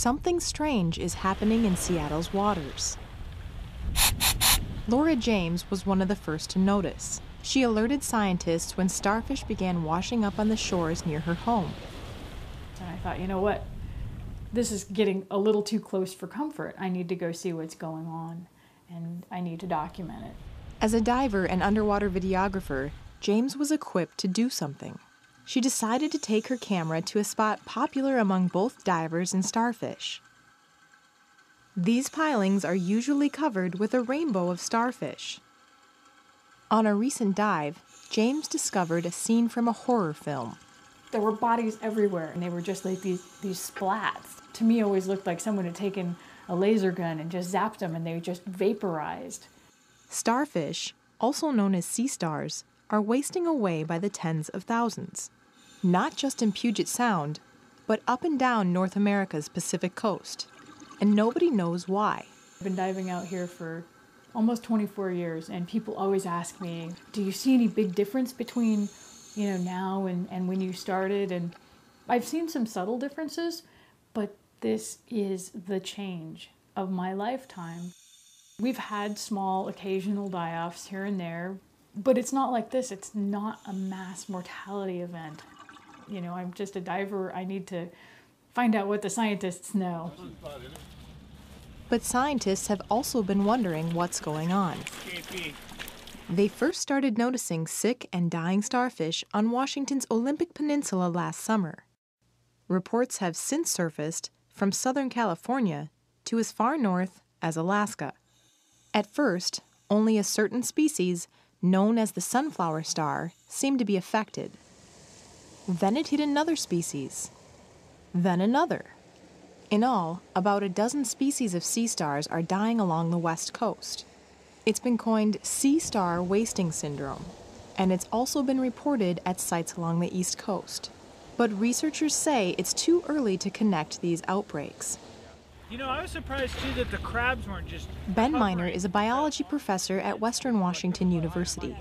something strange is happening in Seattle's waters. Laura James was one of the first to notice. She alerted scientists when starfish began washing up on the shores near her home. And I thought, you know what? This is getting a little too close for comfort. I need to go see what's going on, and I need to document it. As a diver and underwater videographer, James was equipped to do something. She decided to take her camera to a spot popular among both divers and starfish. These pilings are usually covered with a rainbow of starfish. On a recent dive, James discovered a scene from a horror film. There were bodies everywhere, and they were just like these splats. To me, it always looked like someone had taken a laser gun and just zapped them, and they just vaporized. Starfish, also known as sea stars, are wasting away by the tens of thousands. Not just in Puget Sound, but up and down North America's Pacific coast. And nobody knows why. I've been diving out here for almost 24 years, and people always ask me, do you see any big difference between, now and when you started? And I've seen some subtle differences, but this is the change of my lifetime. We've had small occasional die-offs here and there, but it's not like this. It's not a mass mortality event. I'm just a diver. I need to find out what the scientists know. But scientists have also been wondering what's going on. They first started noticing sick and dying starfish on Washington's Olympic Peninsula last summer. Reports have since surfaced from Southern California to as far north as Alaska. At first, only a certain species, known as the sunflower star, seemed to be affected. Then it hit another species, then another. In all, about a dozen species of sea stars are dying along the west coast. It's been coined sea star wasting syndrome, and it's also been reported at sites along the east coast. But researchers say it's too early to connect these outbreaks. I was surprised too that the crabs weren't just... Ben Miner is a biology professor at Western Washington University.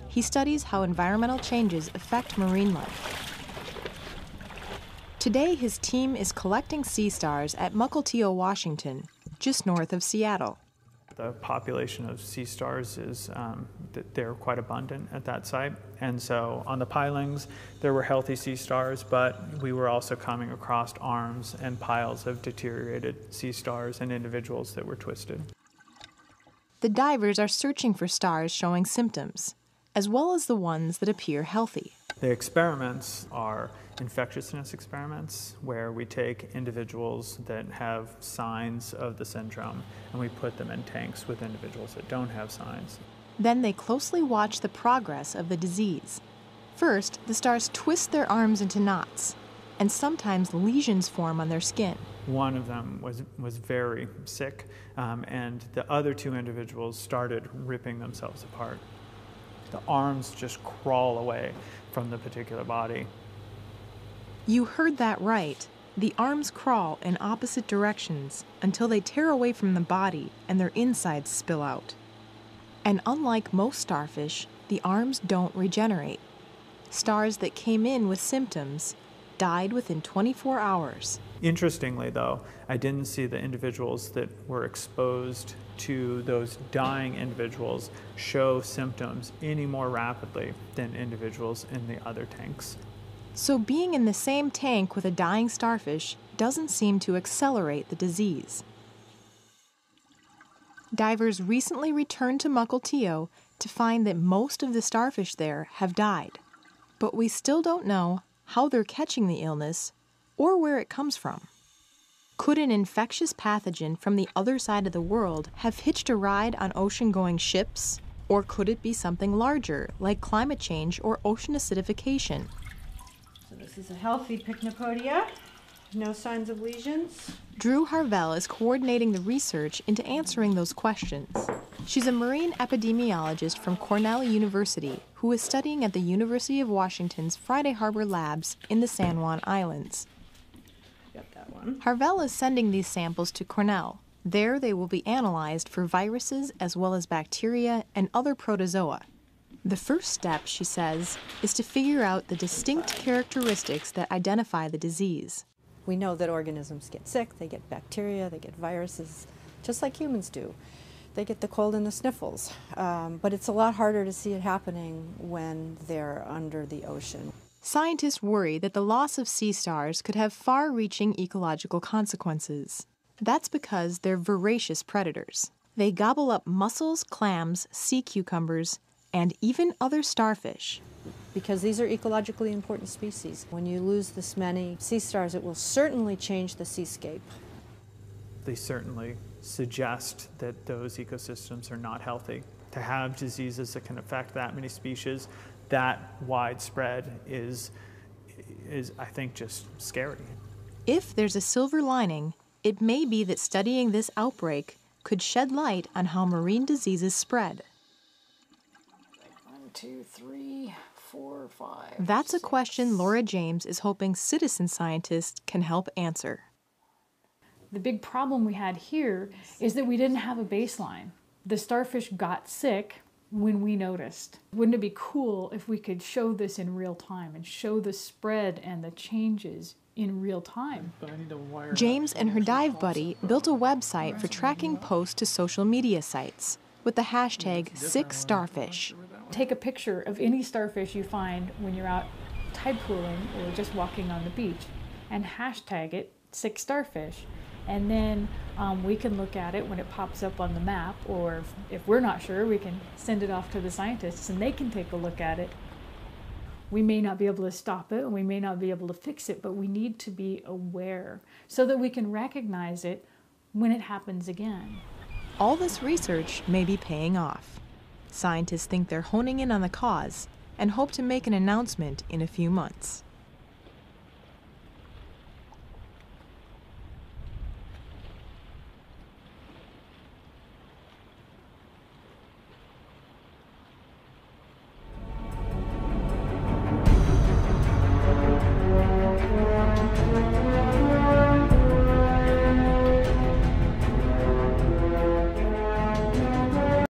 He studies how environmental changes affect marine life. Today, his team is collecting sea stars at Mukilteo, Washington, just north of Seattle. The population of sea stars is they're quite abundant at that site, and so on the pilings there were healthy sea stars, but we were also coming across arms and piles of deteriorated sea stars and individuals that were twisted. The divers are searching for stars showing symptoms, as well as the ones that appear healthy. The experiments are infectiousness experiments where we take individuals that have signs of the syndrome and we put them in tanks with individuals that don't have signs. Then they closely watch the progress of the disease. First, the stars twist their arms into knots, and sometimes lesions form on their skin. One of them was very sick, and the other two individuals started ripping themselves apart. The arms just crawl away from the particular body. You heard that right. The arms crawl in opposite directions until they tear away from the body and their insides spill out. And unlike most starfish, the arms don't regenerate. Stars that came in with symptoms died within 24 hours. Interestingly, though, I didn't see the individuals that were exposed to those dying individuals show symptoms any more rapidly than individuals in the other tanks. So being in the same tank with a dying starfish doesn't seem to accelerate the disease. Divers recently returned to Mukilteo to find that most of the starfish there have died. But we still don't know how they're catching the illness or where it comes from. Could an infectious pathogen from the other side of the world have hitched a ride on ocean-going ships? Or could it be something larger, like climate change or ocean acidification? So this is a healthy Pycnopodia, no signs of lesions. Drew Harvell is coordinating the research into answering those questions. She's a marine epidemiologist from Cornell University who is studying at the University of Washington's Friday Harbor Labs in the San Juan Islands. Got that one. Harvell is sending these samples to Cornell. There they will be analyzed for viruses as well as bacteria and other protozoa. The first step, she says, is to figure out the distinct characteristics that identify the disease. We know that organisms get sick, they get bacteria, they get viruses, just like humans do. They get the cold and the sniffles, but it's a lot harder to see it happening when they're under the ocean. Scientists worry that the loss of sea stars could have far-reaching ecological consequences. That's because they're voracious predators. They gobble up mussels, clams, sea cucumbers, and even other starfish. Because these are ecologically important species. When you lose this many sea stars, it will certainly change the seascape. They certainly suggest that those ecosystems are not healthy. To have diseases that can affect that many species, that widespread is I think, just scary. If there's a silver lining, it may be that studying this outbreak could shed light on how marine diseases spread. 1, 2, 3, 4, 5. That's a question Laura James is hoping citizen scientists can help answer. The big problem we had here is that we didn't have a baseline. The starfish got sick when we noticed. Wouldn't it be cool if we could show this in real time and show the spread and the changes in real time? James and her dive buddy built a website for tracking posts to social media sites with the hashtag #SickStarfish. Take a picture of any starfish you find when you're out tide pooling or just walking on the beach and hashtag it #SickStarfish. And then we can look at it when it pops up on the map, or if we're not sure, we can send it off to the scientists and they can take a look at it. We may not be able to stop it and we may not be able to fix it, but we need to be aware so that we can recognize it when it happens again. All this research may be paying off. Scientists think they're honing in on the cause and hope to make an announcement in a few months.